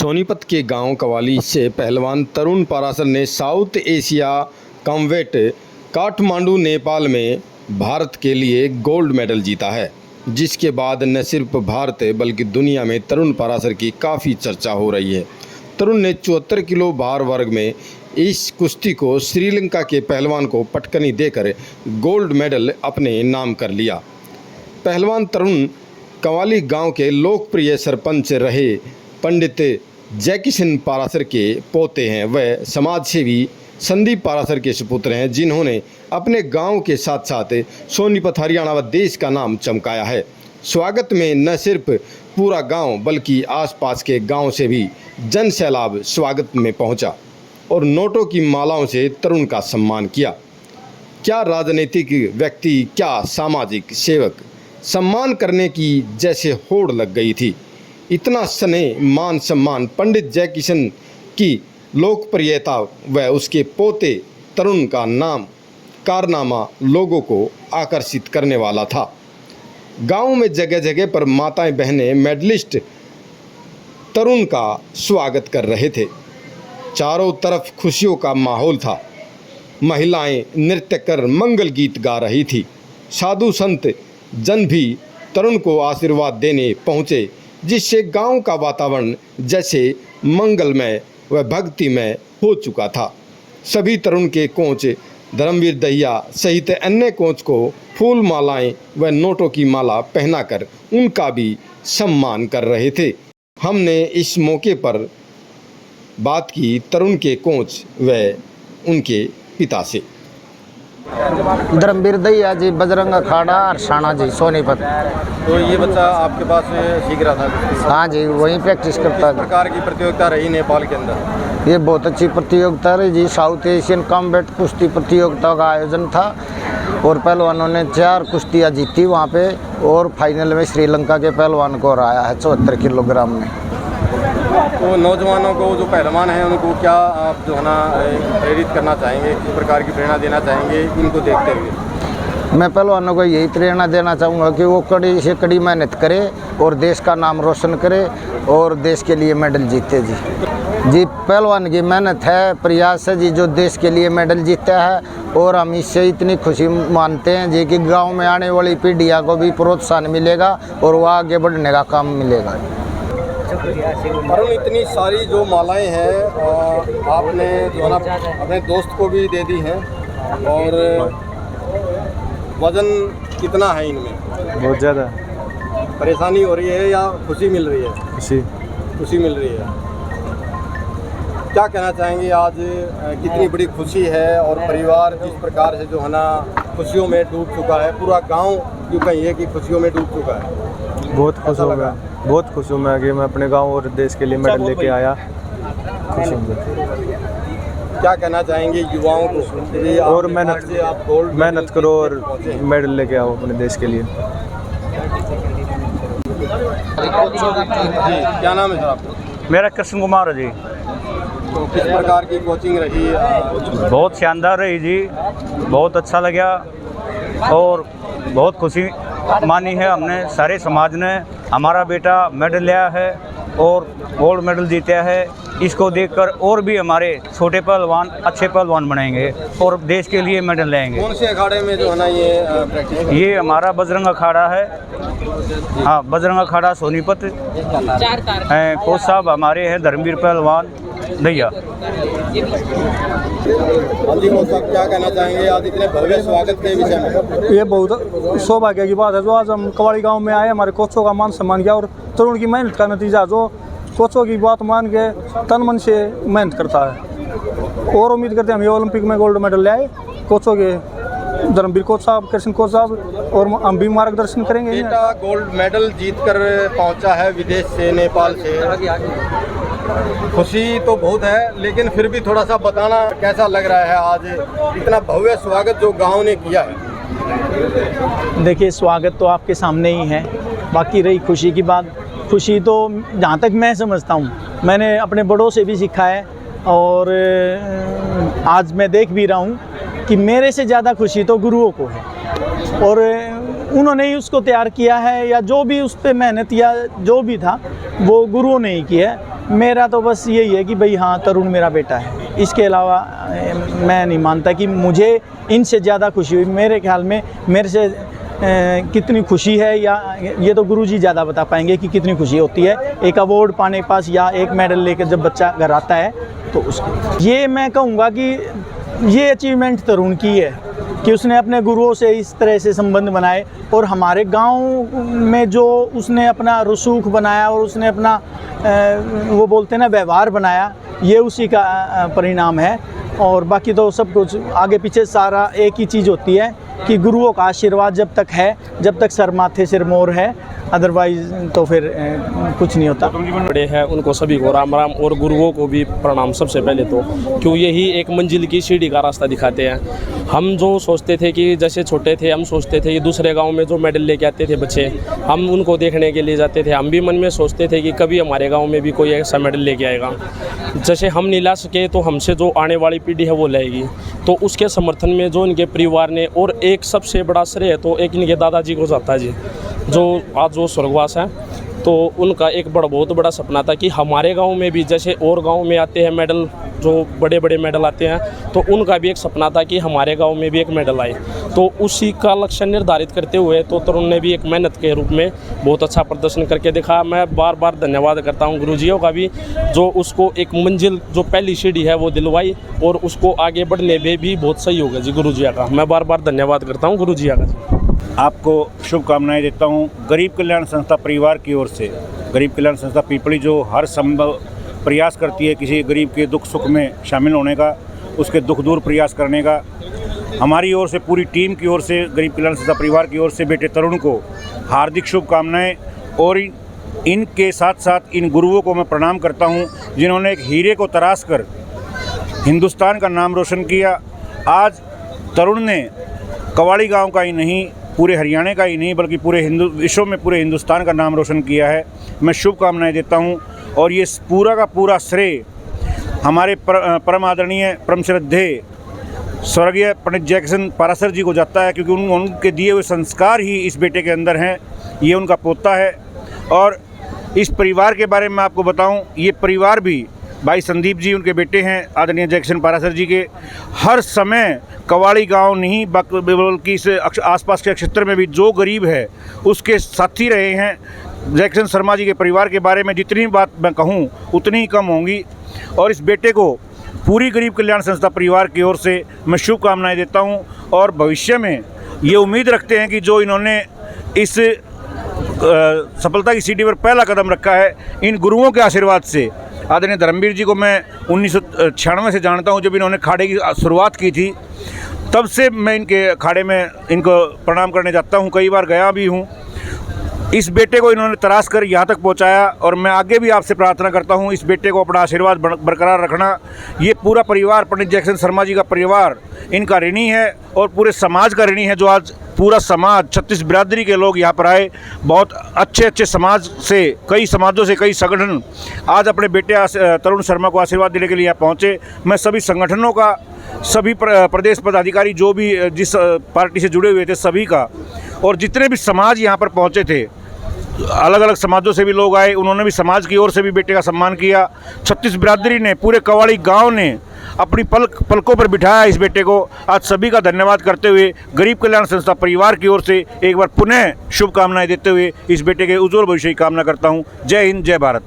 सोनीपत के गांव कवाली से पहलवान तरुण पारासर ने south Asia combat Kathmandu Nepal में भारत के लिए गोल्ड मेडल जीता है, जिसके बाद न सिर्फ भारत बल्कि दुनिया में तरुण पारासर की काफ़ी चर्चा हो रही है। तरुण ने 74 किलो भार वर्ग में इस कुश्ती को श्रीलंका के पहलवान को पटकनी देकर गोल्ड मेडल अपने नाम कर लिया। पहलवान तरुण कवाली गांव के लोकप्रिय सरपंच रहे पंडित जयकिशन पारासर के पोते हैं। वह समाज सेवी संदीप पारासर के सुपुत्र हैं, जिन्होंने अपने गांव के साथ साथ सोनीपत हरियाणा व देश का नाम चमकाया है। स्वागत में न सिर्फ पूरा गांव बल्कि आसपास के गांव से भी जन सैलाब स्वागत में पहुंचा और नोटों की मालाओं से तरुण का सम्मान किया। क्या राजनीतिक व्यक्ति, क्या सामाजिक सेवक, सम्मान करने की जैसे होड़ लग गई थी। इतना स्नेह, मान सम्मान, पंडित जयकिशन की लोकप्रियता व उसके पोते तरुण का नाम कारनामा लोगों को आकर्षित करने वाला था। गांव में जगह जगह पर माताएं बहनें मेडलिस्ट तरुण का स्वागत कर रहे थे। चारों तरफ खुशियों का माहौल था। महिलाएं नृत्य कर मंगल गीत गा रही थी। साधु संत जन भी तरुण को आशीर्वाद देने पहुँचे, जिससे गांव का वातावरण जैसे मंगलमय व भक्तिमय हो चुका था। सभी तरुण के कोच धर्मवीर दहिया सहित अन्य कोच को फूल मालाएं व नोटों की माला पहनाकर उनका भी सम्मान कर रहे थे। हमने इस मौके पर बात की तरुण के कोच व उनके पिता से। धर्मवीर दहिया जी, बजरंग अखाड़ा, अरसाना जी, सोनीपत। तो ये बच्चा आपके पास सीख रहा था? हाँ जी, वहीं प्रैक्टिस करता है। किस प्रकार की प्रतियोगिता रही नेपाल के अंदर? ये बहुत अच्छी प्रतियोगिता रही जी। साउथ एशियन कॉम्बैट कुश्ती प्रतियोगिता का आयोजन था और पहलवानों ने 4 कुश्तियाँ जीती वहाँ पे और फाइनल में श्रीलंका के पहलवान को हराया है 74 किलोग्राम में। तो नौजवानों को, जो पहलवान हैं, उनको क्या आप जो है ना प्रेरित करना चाहेंगे, किस प्रकार की प्रेरणा देना चाहेंगे इनको देखते हुए? मैं पहलवानों को यही प्रेरणा देना चाहूँगा कि वो कड़ी से कड़ी मेहनत करे और देश का नाम रोशन करे और देश के लिए मेडल जीते जी। पहलवान की मेहनत है, प्रयास है जी, जो देश के लिए मेडल जीता है और हम इससे इतनी खुशी मानते हैं जी कि गाँव में आने वाली पीढ़ियाँ को भी प्रोत्साहन मिलेगा और वो आगे बढ़ने का काम मिलेगा। तरुण, इतनी सारी जो मालाएं हैं आपने जो ना अपने दोस्त को भी दे दी हैं, और वजन कितना है इनमें? बहुत ज़्यादा। परेशानी हो रही है या खुशी मिल रही है? खुशी मिल रही है। क्या कहना चाहेंगे, आज कितनी बड़ी खुशी है और परिवार जिस प्रकार से जो है ना खुशियों में डूब चुका है, पूरा गांव यूँ कहिए कि खुशियों में डूब चुका है। बहुत खुश हूँ मैं, बहुत खुश हूँ मैं कि मैं अपने गांव और देश के लिए मेडल लेके आया। खुशी हूँ। क्या कहना चाहेंगे युवाओं को? और मेहनत करो और मेडल लेके आओ अपने देश के लिए। क्या नाम है सर आपका? मेरा कृष्ण कुमार है जी। तो किस प्रकार की कोचिंग रही? बहुत शानदार रही जी, बहुत अच्छा लगा और बहुत खुशी मानी है हमने। सारे समाज ने हमारा बेटा मेडल लिया है और गोल्ड मेडल जीता है। इसको देखकर और भी हमारे छोटे पहलवान अच्छे पहलवान बनेंगे और देश के लिए मेडल लेंगे। कौन से अखाड़े में जो है ना ये प्रैक्टिस? ये हमारा बजरंग अखाड़ा है। हाँ, बजरंग अखाड़ा सोनीपत। कोच साहब हमारे हैं धर्मवीर पहलवान दहिया। क्या कहना चाहेंगे आज इतने भव्य स्वागत के विषय में? ये बहुत सौभाग्य की बात है जो आज हम कवाड़ी गांव में आए, हमारे कोचों का मान सम्मान किया और तरुण की मेहनत का नतीजा जो कोचों की बात मान के तन मन से मेहनत करता है और उम्मीद करते हैं हम ये ओलंपिक में गोल्ड मेडल ले आए। कोचों के धर्मवीर कोच साहब, कृष्ण कोच साहब और हम भी मार्गदर्शन करेंगे। बेटा गोल्ड मेडल जीत कर पहुँचा है विदेश से, नेपाल से। खुशी तो बहुत है, लेकिन फिर भी थोड़ा सा बताना कैसा लग रहा है आज इतना भव्य स्वागत जो गांव ने किया है? देखिए, स्वागत तो आपके सामने ही है। बाकी रही खुशी की बात, खुशी तो जहाँ तक मैं समझता हूँ, मैंने अपने बड़ों से भी सीखा है और आज मैं देख भी रहा हूँ कि मेरे से ज़्यादा खुशी तो गुरुओं को है और उन्होंने ही उसको तैयार किया है, या जो भी उस पर मेहनत या जो भी था वो गुरुओं ने ही किया है। मेरा तो बस यही है कि भाई हाँ, तरुण मेरा बेटा है। इसके अलावा मैं नहीं मानता कि मुझे इनसे ज़्यादा खुशी हुई। मेरे ख्याल में मेरे से कितनी खुशी है, या ये तो गुरुजी ज़्यादा बता पाएंगे कि कितनी खुशी होती है एक अवार्ड पाने के पास, या एक मेडल लेकर जब बच्चा घर आता है तो उसको। ये मैं कहूँगा कि ये अचीवमेंट तरुण की है कि उसने अपने गुरुओं से इस तरह से संबंध बनाए, और हमारे गांव में जो उसने अपना रसूख बनाया और उसने अपना वो बोलते हैं ना व्यवहार बनाया, ये उसी का परिणाम है। और बाकी तो सब कुछ आगे पीछे सारा एक ही चीज़ होती है कि गुरुओं का आशीर्वाद जब तक है, जब तक सर माथे सिर मोर है, अदरवाइज तो फिर कुछ नहीं होता। बड़े हैं उनको सभी को राम राम, और गुरुओं को भी प्रणाम सबसे पहले तो, क्यों यही एक मंजिल की सीढ़ी का रास्ता दिखाते हैं। हम जो सोचते थे कि जैसे छोटे थे हम सोचते थे कि दूसरे गांव में जो मेडल लेके आते थे बच्चे, हम उनको देखने के लिए जाते थे। हम भी मन में सोचते थे कि कभी हमारे गाँव में भी कोई ऐसा मेडल लेके आएगा। जैसे हम नहीं ला सके तो हमसे जो आने वाली पीढ़ी है वो लाएगी। तो उसके समर्थन में जो इनके परिवार ने, और एक सबसे बड़ा श्रेय तो एक इनके दादाजी को जाता है जी, जो आज वो स्वर्गवास हैं। तो उनका एक बहुत बड़ा सपना था कि हमारे गांव में भी जैसे और गांव में आते हैं मेडल, जो बड़े बड़े मेडल आते हैं, तो उनका भी एक सपना था कि हमारे गांव में भी एक मेडल आए। तो उसी का लक्ष्य निर्धारित करते हुए तो तरुण ने भी एक मेहनत के रूप में बहुत अच्छा प्रदर्शन करके दिखा। मैं बार बार धन्यवाद करता हूं गुरुजियों का भी, जो उसको एक मंजिल, जो पहली सीढ़ी है वो दिलवाई, और उसको आगे बढ़ने में भी बहुत सहयोग है जी गुरुजिया का। मैं बार बार धन्यवाद करता हूँ गुरुजिया का जी। आपको शुभकामनाएं देता हूं गरीब कल्याण संस्था परिवार की ओर से। गरीब कल्याण संस्था पीपली जो हर संभव प्रयास करती है किसी गरीब के दुख सुख में शामिल होने का, उसके दुख दूर प्रयास करने का। हमारी ओर से, पूरी टीम की ओर से, गरीब कल्याण संस्था परिवार की ओर से बेटे तरुण को हार्दिक शुभकामनाएं। और इनके साथ साथ इन गुरुओं को मैं प्रणाम करता हूं जिन्होंने एक हीरे को तराश कर हिंदुस्तान का नाम रोशन किया। आज तरुण ने कवाड़ी गाँव का ही नहीं, पूरे हरियाणा का ही नहीं, बल्कि पूरे विश्व में, पूरे हिंदुस्तान का नाम रोशन किया है। मैं शुभकामनाएं देता हूं, और ये पूरा का पूरा श्रेय हमारे परम आदरणीय, परम श्रद्धेय स्वर्गीय पंडित जयकिशन पारासर जी को जाता है, क्योंकि उनके दिए हुए संस्कार ही इस बेटे के अंदर हैं। ये उनका पोता है। और इस परिवार के बारे में आपको बताऊं, ये परिवार भी, भाई संदीप जी उनके बेटे हैं आदरणीय जयकिशन पारासर जी के, हर समय कवाड़ी गांव नहीं बल्कि इस आसपास के क्षेत्र में भी जो गरीब है उसके साथी रहे हैं। जयकिशन शर्मा जी के परिवार के बारे में जितनी बात मैं कहूं उतनी ही कम होंगी। और इस बेटे को पूरी गरीब कल्याण संस्था परिवार की ओर से मैं शुभकामनाएं देता हूं, और भविष्य में ये उम्मीद रखते हैं कि जो इन्होंने इस सफलता की सीढ़ी पर पहला कदम रखा है, इन गुरुओं के आशीर्वाद से। आदरणीय धर्मवीर जी को मैं 1996 से जानता हूं, जब इन्होंने खाड़े की शुरुआत की थी, तब से मैं इनके खाड़े में इनको प्रणाम करने जाता हूं, कई बार गया भी हूं। इस बेटे को इन्होंने तराश कर यहाँ तक पहुँचाया, और मैं आगे भी आपसे प्रार्थना करता हूँ इस बेटे को अपना आशीर्वाद बरकरार रखना। ये पूरा परिवार, पंडित जयकिशन शर्मा जी का परिवार इनका ऋणी है, और पूरे समाज का ऋणी है। जो आज पूरा समाज, 36 बिरादरी के लोग यहाँ पर आए, बहुत अच्छे समाज से, कई समाजों से, कई संगठन आज अपने बेटे तरुण शर्मा को आशीर्वाद देने के लिए यहाँ पहुँचे। मैं सभी संगठनों का, सभी प्रदेश पदाधिकारी जो भी जिस पार्टी से जुड़े हुए थे सभी का, और जितने भी समाज यहाँ पर पहुँचे थे, अलग अलग समाजों से भी लोग आए, उन्होंने भी समाज की ओर से भी बेटे का सम्मान किया। 36 बिरादरी ने, पूरे कवाड़ी गांव ने अपनी पलकों पर बिठाया इस बेटे को। आज सभी का धन्यवाद करते हुए गरीब कल्याण संस्था परिवार की ओर से एक बार पुनः शुभकामनाएं देते हुए इस बेटे के उज्जवल भविष्य की कामना करता हूँ। जय हिंद, जय भारत।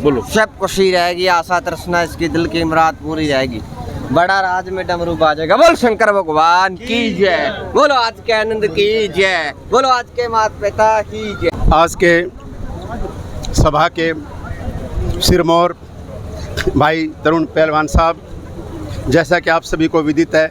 बोलो। सब खुशी रहेगी, आशा तृष्णा इसकी दिल की मुराद पूरी रहेगी। बड़ा राज में डमरू बाजेगा। बोल शंकर भगवान की जय। बोलो आज के आनंद की जय। बोलो आज के माता पिता की जय। आज के सभा के सिरमौर भाई तरुण पहलवान साहब, जैसा कि आप सभी को विदित है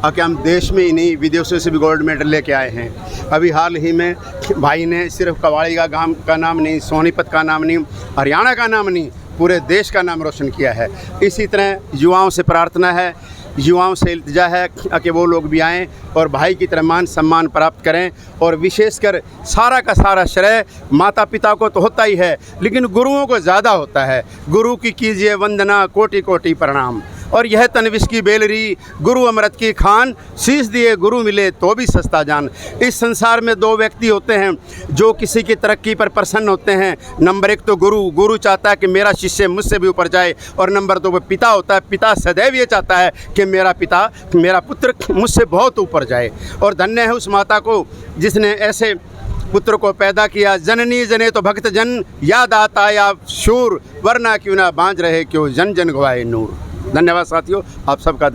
कि हम देश में ही नहीं विदेशों से भी गोल्ड मेडल लेके आए हैं। अभी हाल ही में भाई ने सिर्फ कवाड़ी का नाम नहीं, सोनीपत का नाम नहीं, हरियाणा का नाम नहीं, पूरे देश का नाम रोशन किया है। इसी तरह युवाओं से प्रार्थना है, युवाओं से इल्तिजा है कि वो लोग भी आएँ और भाई की तरह मान सम्मान प्राप्त करें। और विशेषकर सारा का सारा श्रेय माता पिता को तो होता ही है, लेकिन गुरुओं को ज़्यादा होता है। गुरु की कीजिए वंदना, कोटि कोटि प्रणाम। और यह तनविश की बेलरी गुरु अमृत की खान, शीश दिए गुरु मिले तो भी सस्ता जान। इस संसार में दो व्यक्ति होते हैं जो किसी की तरक्की पर प्रसन्न होते हैं। नंबर एक तो गुरु चाहता है कि मेरा शिष्य मुझसे भी ऊपर जाए, और नंबर दो पिता होता है। पिता सदैव ये चाहता है कि मेरा पुत्र मुझसे बहुत ऊपर जाए। और धन्य है उस माता को जिसने ऐसे पुत्र को पैदा किया। जननी जने तो भक्त जन, याद आता या शूर, वरना क्यों ना बांझ रहे, क्यों जन जन गवाए नूर। धन्यवाद साथियों, आप सबका